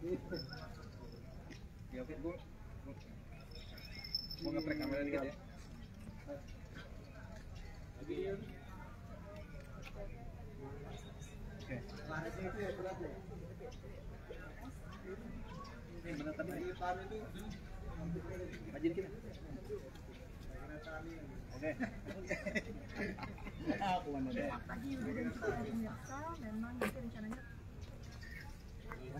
Ya, oke, gua mau ngeprek kamera dikit ya. Oke. Ini benar tadi. Maju dikit. Oke. Aku mana deh. Pagi Yudi dan juga pemirsa, memang nanti rencananya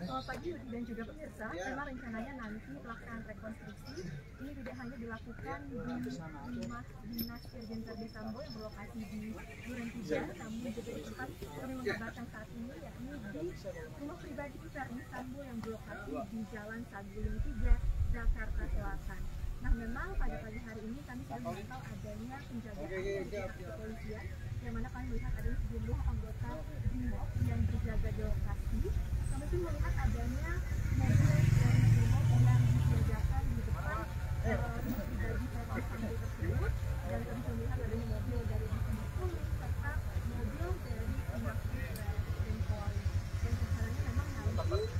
pagi Yudi dan juga pemirsa, memang rencananya nanti pelaksanaan rekonstruksi ini tidak hanya dilakukan di rumah dinas Irjen Verdi Sambo yang berlokasi di Duren 3, namun juga di tempat kami mengabarkan saat ini, yakni di rumah pribadi Verdi Sambo yang berlokasi di Jalan Saguling 3, Jakarta Selatan. Nah, memang pada pagi hari ini kami sudah memantau adanya penjagaan dari pihak kepolisian, yang mana kami melihat adanya sejumlah anggota BRIMOB yang berjaga di lokasi. Kami pun melihat adanya mobil dari BRIMOB yang disiagakan di depan rumah pribadi Verdi Sambo tersebut, dan kami juga melihat adanya mobil dari Mabes Polri serta mobil dari Mabes dan Polri. Dan rencananya memang nanti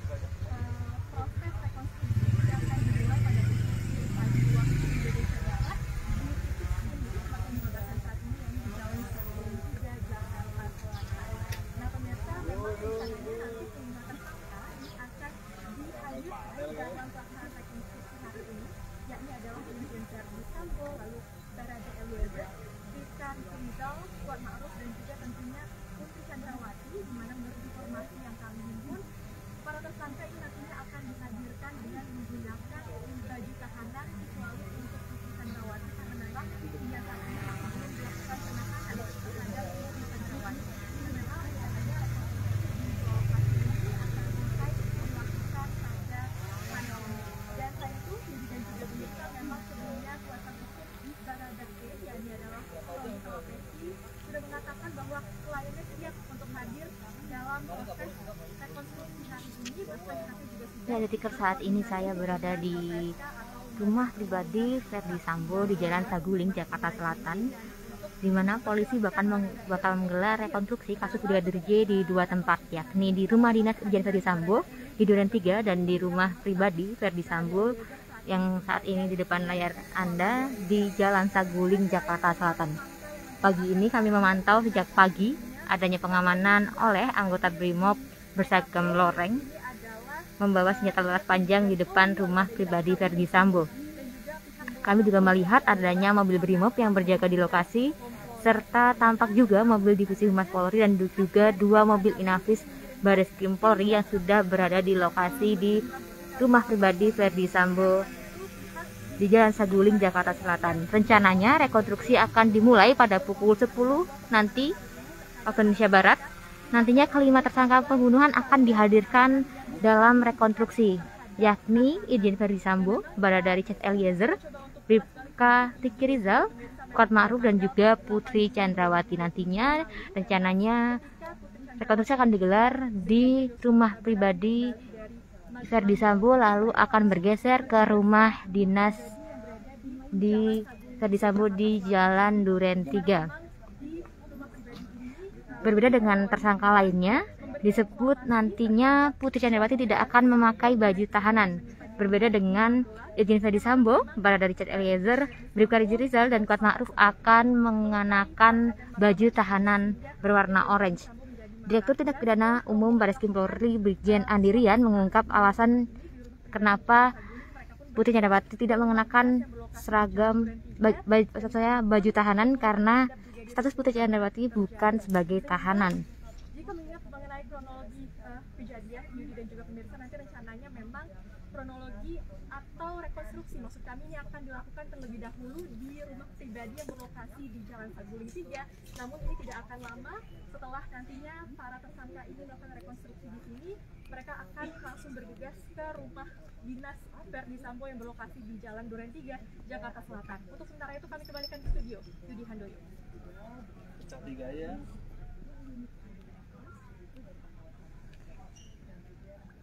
proses rekonstruksi akan dimulai pada pukul pagi waktu Indonesia Barat di titik ini tempat yang mengabarkan saat ini, yang di Jalan Saguling 3, Jakarta Selatan. Nah, pemirsa, memang rencananya nanti peringatan fakta ini akan dihadirkan dalam pelaksanaan rekonstruksi hari ini, yakni adalah Irjen Verdi Sambo, lalu Barada Eliezer, Richard Rizal, Kuat Ma'ruf, dan juga tentunya Putri Chandrawati, di mana menurut informasi yang kami himpun, para tersangka ini nantinya akan dihadirkan dengan menggunakan baju tahanan, kecuali untuk Putri Chandrawati karena memang dinyatakan belum dilakukan penahanan terhadap Putri Chandrawati. Dan memang rencananya rekonstruksi di lokasi ini akan selesai dilakukan pada hari ini. Dan selain itu, Yudi dan juga pemirsa, memang sebelumnya kuasa hukum Barada E, yakni adalah Roni Talapesi, sudah mengatakan bahwa kliennya siap untuk hadir dalam proses rekonstruksi hari ini. Bahkan nanti juga sudah Ya, ketika saat ini saya berada di rumah pribadi Verdi Sambo di Jalan Saguling, Jakarta Selatan, di mana polisi bakal menggelar rekonstruksi kasus Brigadir J di dua tempat, yakni di rumah dinas Irjen Verdi Sambo di Duren 3 dan di rumah pribadi Verdi Sambo yang saat ini di depan layar Anda di Jalan Saguling, Jakarta Selatan. Pagi ini kami memantau sejak pagi adanya pengamanan oleh anggota BRIMOB berseragam loreng membawa senjata laras panjang di depan rumah pribadi Verdi Sambo. Kami juga melihat adanya mobil BRIMOB yang berjaga di lokasi, serta tampak juga mobil divisi Humas Polri dan juga dua mobil Inafis Bareskrim Polri yang sudah berada di lokasi di rumah pribadi Verdi Sambo di Jalan Saguling, Jakarta Selatan. Rencananya rekonstruksi akan dimulai pada pukul 10 nanti waktu Indonesia Barat. Nantinya kelima tersangka pembunuhan akan dihadirkan dalam rekonstruksi, yakni Irjen Verdi Sambo, Barada Richard Eliezer, Bribka Riki Rizal, Kuat Ma'ruf, dan juga Putri Chandrawati. Nantinya rencananya rekonstruksi akan digelar di rumah pribadi Verdi Sambo, lalu akan bergeser ke rumah dinas di Verdi Sambo di Jalan Duren 3. Berbeda dengan tersangka lainnya, disebut nantinya Putri Chandrawati tidak akan memakai baju tahanan. Berbeda dengan Irjen Verdi Sambo, Barada Richard Eliezer, Bribka Riki Rizal, dan Kuat Ma'ruf akan mengenakan baju tahanan berwarna orange. Direktur Tindak Pidana Umum Bareskrim Polri Brigjen Andirian mengungkap alasan kenapa Putri Chandrawati tidak mengenakan seragam baju tahanan, karena status Putri Chandrawati bukan sebagai tahanan. Jika mengingat mengenai kronologi kejadian, Yudi dan juga pemirsa, nanti rencananya memang kronologi atau rekonstruksi, maksud kami, ini akan dilakukan terlebih dahulu di rumah pribadi yang berlokasi di Jalan Saguling 3. Namun ini tidak akan lama. Setelah nantinya para tersangka ini melakukan rekonstruksi di sini, mereka akan langsung bergegas ke rumah dinas Verdi Sambo yang berlokasi di Jalan Duren 3, Jakarta Selatan. Untuk sementara itu kami kembalikan ke studio, Yudi Handoyo.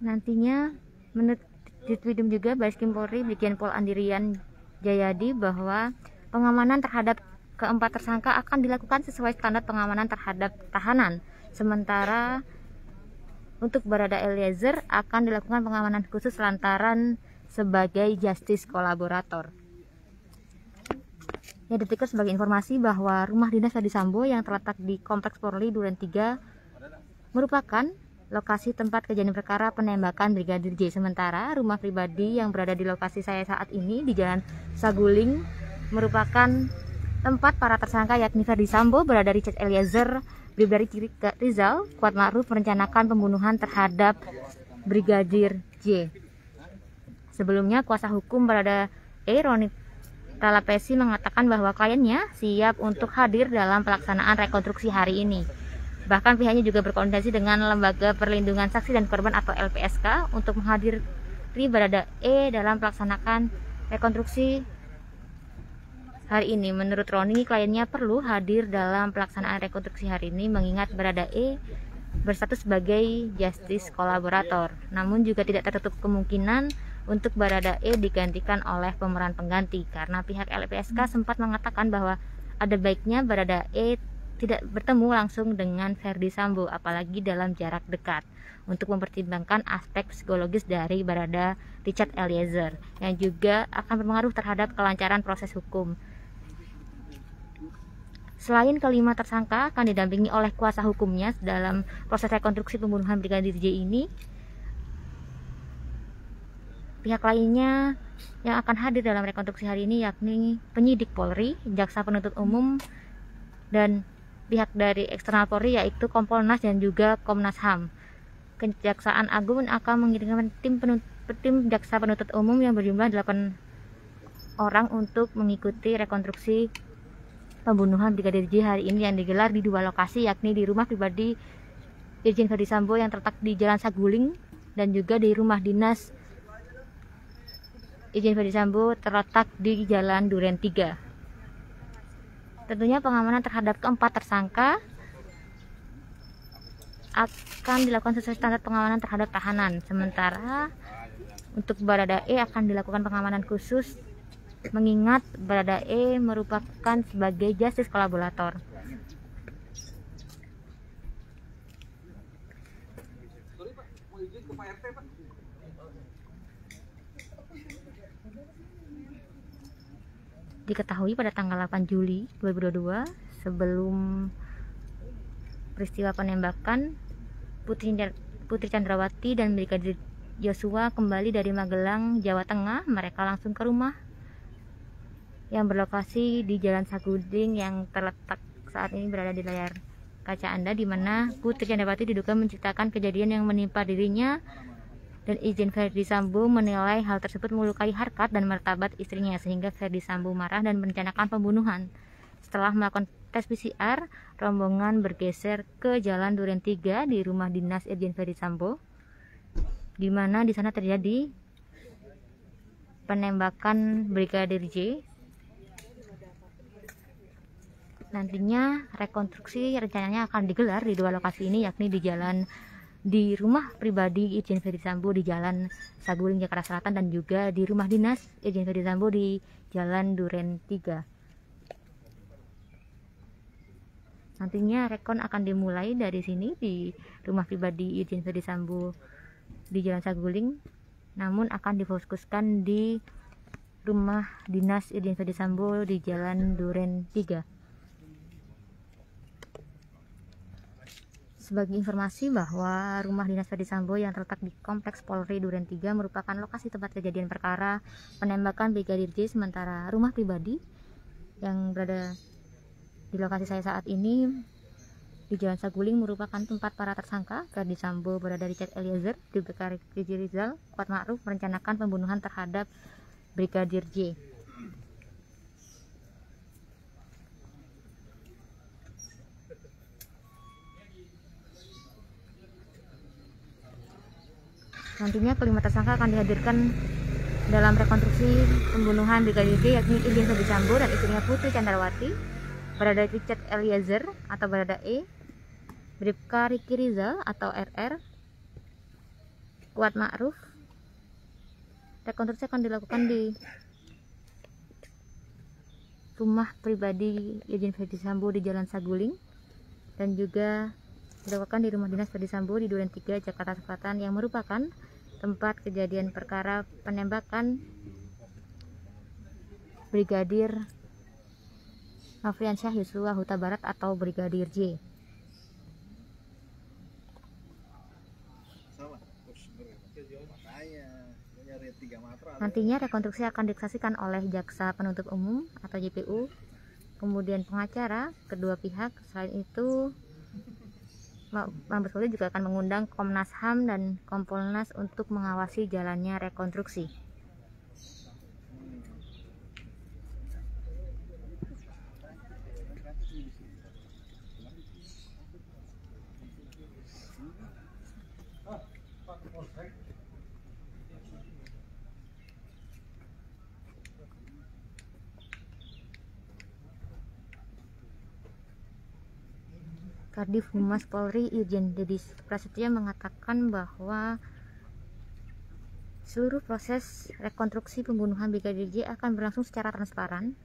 Nantinya menurut Ditwidum juga Bareskrim Polri Brigjen Pol Andirian Jayadi bahwa pengamanan terhadap keempat tersangka akan dilakukan sesuai standar pengamanan terhadap tahanan. Sementara Untuk Barada Eliezer akan dilakukan pengamanan khusus lantaran sebagai justice kolaborator. Ya, Detikers sebagai informasi bahwa rumah dinas Ferdi Sambo yang terletak di Kompleks Polri Duren 3 merupakan lokasi tempat kejadian perkara penembakan Brigadir J. Sementara rumah pribadi yang berada di lokasi saya saat ini di Jalan Saguling merupakan tempat para tersangka yakni Ferdi Sambo, Barada Richard Eliezer, Brigadir Rizal, Kuat Ma'ruf merencanakan pembunuhan terhadap Brigadir J. Sebelumnya kuasa hukum Barada E. Roni Talapesi mengatakan bahwa kliennya siap untuk hadir dalam pelaksanaan rekonstruksi hari ini. Bahkan pihaknya juga berkoordinasi dengan Lembaga Perlindungan Saksi dan Korban atau LPSK untuk menghadiri Barada E dalam pelaksanaan rekonstruksi hari ini. Menurut Roni, kliennya perlu hadir dalam pelaksanaan rekonstruksi hari ini mengingat Barada E berstatus sebagai justice kolaborator. Namun juga tidak tertutup kemungkinan untuk Barada E digantikan oleh pemeran pengganti karena pihak LPSK sempat mengatakan bahwa ada baiknya Barada E tidak bertemu langsung dengan Ferdi Sambo apalagi dalam jarak dekat untuk mempertimbangkan aspek psikologis dari Barada Richard Eliezer yang juga akan berpengaruh terhadap kelancaran proses hukum. Selain kelima tersangka akan didampingi oleh kuasa hukumnya dalam proses rekonstruksi pembunuhan Brigadir J ini. Pihak lainnya yang akan hadir dalam rekonstruksi hari ini yakni penyidik Polri, jaksa penuntut umum, dan pihak dari eksternal Polri yaitu Kompolnas dan juga Komnas HAM. Kejaksaan Agung akan mengirimkan tim jaksa penuntut umum yang berjumlah 8 orang untuk mengikuti rekonstruksi pembunuhan Brigadir J hari ini yang digelar di dua lokasi yakni di rumah pribadi Irjen Ferdi Sambo yang terletak di Jalan Saguling dan juga di rumah dinas Irjen Ferdi Sambo terletak di Jalan Duren 3. Tentunya pengamanan terhadap keempat tersangka akan dilakukan sesuai standar pengamanan terhadap tahanan. Sementara untuk Barada E akan dilakukan pengamanan khusus mengingat Barada E merupakan sebagai justice kolaborator. Diketahui pada tanggal 8 Juli 2022 sebelum peristiwa penembakan Putri Chandrawati dan Brigadir Yosua kembali dari Magelang, Jawa Tengah, mereka langsung ke rumah yang berlokasi di Jalan Saguling yang terletak saat ini berada di layar kaca Anda, di mana Putri Chandrawati diduga menceritakan kejadian yang menimpa dirinya dan Irjen Ferdi Sambo menilai hal tersebut melukai harkat dan martabat istrinya sehingga Ferdi Sambo marah dan merencanakan pembunuhan. Setelah melakukan tes PCR, rombongan bergeser ke Jalan Duren 3 di rumah dinas Irjen Ferdi Sambo, di mana di sana terjadi penembakan Brigadir J. Nantinya rekonstruksi rencananya akan digelar di dua lokasi ini yakni di rumah pribadi Irjen Ferdi Sambo di Jalan Saguling Jakarta Selatan dan juga di rumah dinas Irjen Ferdi Sambo di Jalan Duren 3. Nantinya rekon akan dimulai dari sini di rumah pribadi Irjen Ferdi Sambo di Jalan Saguling, namun akan difokuskan di rumah dinas Irjen Ferdi Sambo di Jalan Duren 3. Sebagai informasi bahwa rumah dinas Ferdi Sambo yang terletak di Kompleks Polri Duren 3 merupakan lokasi tempat kejadian perkara penembakan Brigadir J, sementara rumah pribadi yang berada di lokasi saya saat ini di Jalan Saguling merupakan tempat para tersangka Ferdi Sambo, Barada Richard Eliezer, Brigadir Rizal, Kuat Ma'ruf merencanakan pembunuhan terhadap Brigadir J. Nantinya kelima tersangka akan dihadirkan dalam rekonstruksi pembunuhan Brigadir J yakni Irjen Ferdi Sambo dan istrinya Putri Chandrawati, Barada Richard Eliezer atau Barada E, Bribka Riki Rizal atau RR, Kuat Ma'ruf. Rekonstruksi akan dilakukan di rumah pribadi Irjen Ferdi Sambo di Jalan Saguling dan juga dilakukan di rumah dinas Ferdi Sambo di Duren 3, Jakarta Selatan, yang merupakan tempat kejadian perkara penembakan Brigadir Nofriansyah Yosua Huta Barat atau Brigadir J. Sama. Makanya nyari 3 matra. Nantinya rekonstruksi akan disaksikan oleh jaksa penuntut umum atau JPU, kemudian pengacara kedua pihak. Selain itu, Mabes Polri juga akan mengundang Komnas HAM dan Kompolnas untuk mengawasi jalannya rekonstruksi. Kadif Humas Polri Irjen Deddy Prasetyo mengatakan bahwa seluruh proses rekonstruksi pembunuhan Brigadir J akan berlangsung secara transparan.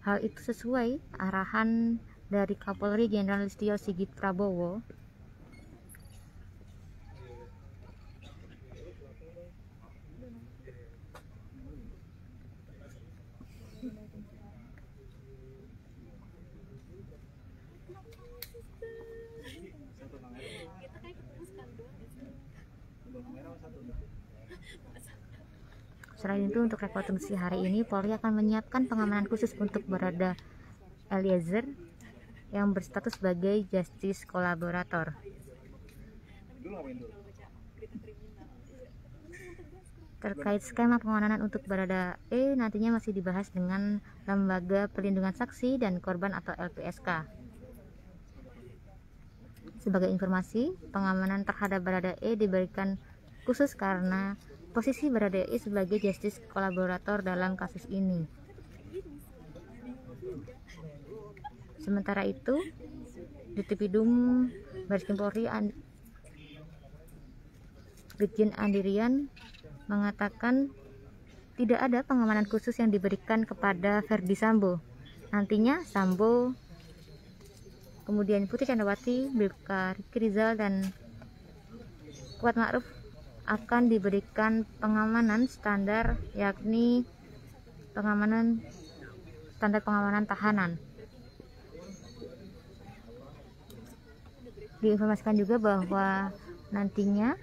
Hal itu sesuai arahan dari Kapolri Jenderal Listio Sigit Prabowo. Selain itu, untuk rekonstruksi hari ini, Polri akan menyiapkan pengamanan khusus untuk Barada Eliezer yang berstatus sebagai justice kolaborator. Terkait skema pengamanan untuk Barada E nantinya masih dibahas dengan Lembaga Perlindungan Saksi dan Korban atau LPSK. Sebagai informasi, pengamanan terhadap Barada E diberikan khusus karena posisi Barada E sebagai justice kolaborator dalam kasus ini. Sementara itu, Ditipidum Bareskrim Polri Brigjen Andirian mengatakan tidak ada pengamanan khusus yang diberikan kepada Ferdi Sambo. Nantinya Sambo, kemudian Putri Chandrawati, Bribka Riki Rizal, dan Kuat Ma'ruf akan diberikan pengamanan standar, yakni standar pengamanan tahanan. Diinformasikan juga bahwa nantinya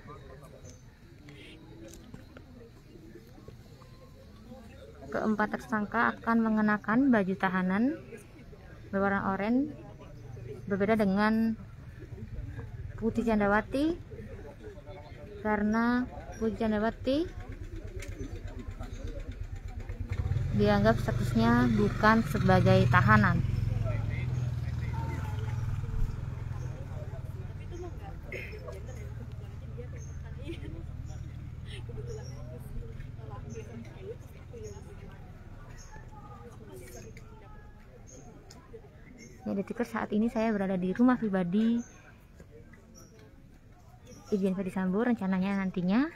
keempat tersangka akan mengenakan baju tahanan berwarna oranye, berbeda dengan Putri Chandrawati, karena Putri Chandrawati dianggap statusnya bukan sebagai tahanan. Ya, Detikers, saat ini saya berada di rumah pribadi Irjen Ferdi Sambo. Rencananya nantinya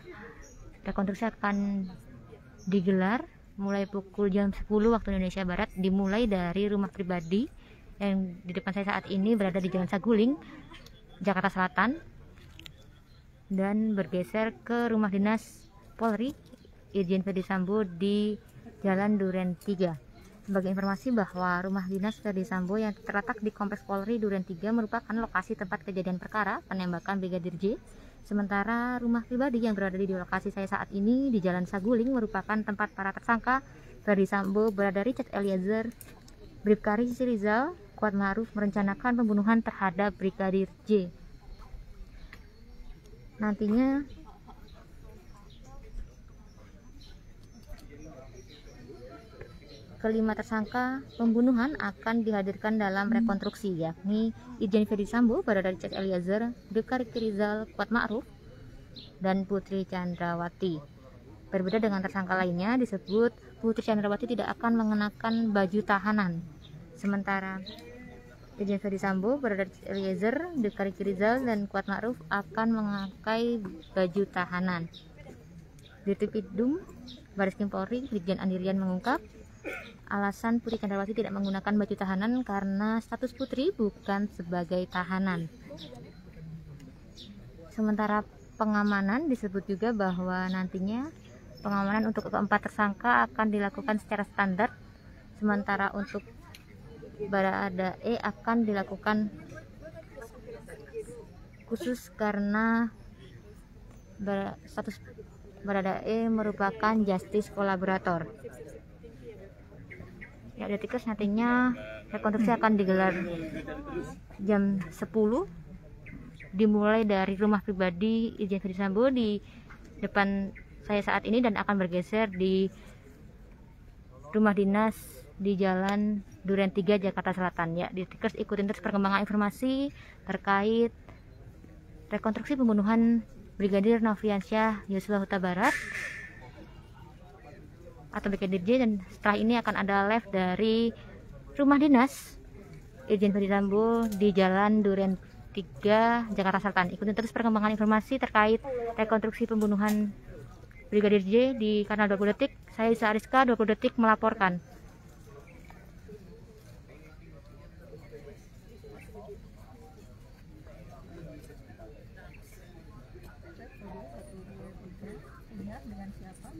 rekonstruksi akan digelar mulai pukul jam 10 waktu Indonesia Barat, dimulai dari rumah pribadi yang di depan saya saat ini berada di Jalan Saguling, Jakarta Selatan, dan bergeser ke rumah dinas Polri Irjen Ferdi Sambo di Jalan Duren 3. Sebagai informasi bahwa rumah dinas Ferdi Sambo yang terletak di Kompleks Polri Duren 3 merupakan lokasi tempat kejadian perkara penembakan Brigadir J. Sementara rumah pribadi yang berada di lokasi saya saat ini di Jalan Saguling merupakan tempat para tersangka Ferdi Sambo, Barada Richard Eliezer, Bribka Riki Rizal, Kuat Ma'ruf merencanakan pembunuhan terhadap Brigadir J. Nantinya kelima tersangka pembunuhan akan dihadirkan dalam rekonstruksi, yakni Irjen Ferdi Sambo, Barada Richard Eliezer, Bribka Riki Rizal, Kuat Ma'ruf, dan Putri Chandrawati. Berbeda dengan tersangka lainnya, disebut Putri Chandrawati tidak akan mengenakan baju tahanan. Sementara Irjen Ferdi Sambo, Barada Richard Eliezer, Bribka Riki Rizal, dan Kuat Ma'ruf akan memakai baju tahanan. Ditipidum Bareskrim Polri Brigjen Andirian mengungkap, alasan Putri Chandrawati tidak menggunakan baju tahanan karena status Putri bukan sebagai tahanan. Sementara pengamanan disebut juga bahwa nantinya pengamanan untuk keempat tersangka akan dilakukan secara standar, sementara untuk Baradae akan dilakukan khusus karena status Baradae merupakan justice kolaborator. Ya, Detikers nantinya rekonstruksi akan digelar jam 10 dimulai dari rumah pribadi Irjen Ferdy Sambo di depan saya saat ini dan akan bergeser di rumah dinas di Jalan Duren 3 Jakarta Selatan. Ya, Detikers ikutin terus perkembangan informasi terkait rekonstruksi pembunuhan Brigadir Nofriansyah Yosua Huta Barat atau Brigadir J, dan setelah ini akan ada live dari rumah dinas Irjen Ferdy Sambo di Jalan Duren 3 Jakarta Selatan. Ikutin terus perkembangan informasi terkait rekonstruksi pembunuhan Brigadir J di kanal 20 Detik. Saya Lisa Ariska, 20 Detik melaporkan. Dengan siapa?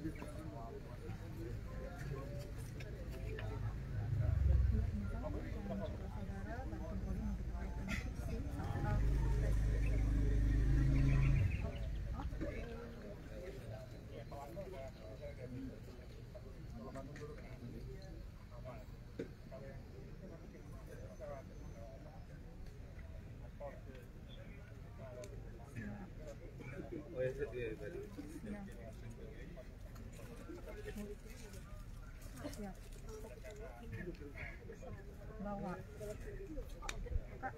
Bawa Kak,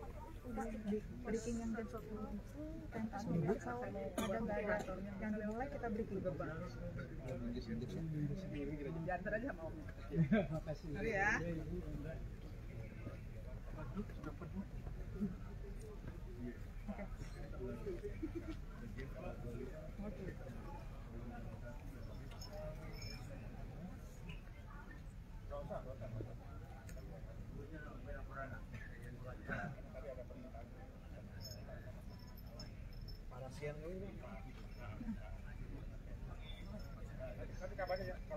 udah di breaking yang jam 10 itu pentas atau ada nggak ada yang dimulai kita breaking diantar aja mau makasih ya. Parasian ini. Nanti kabarnya ya.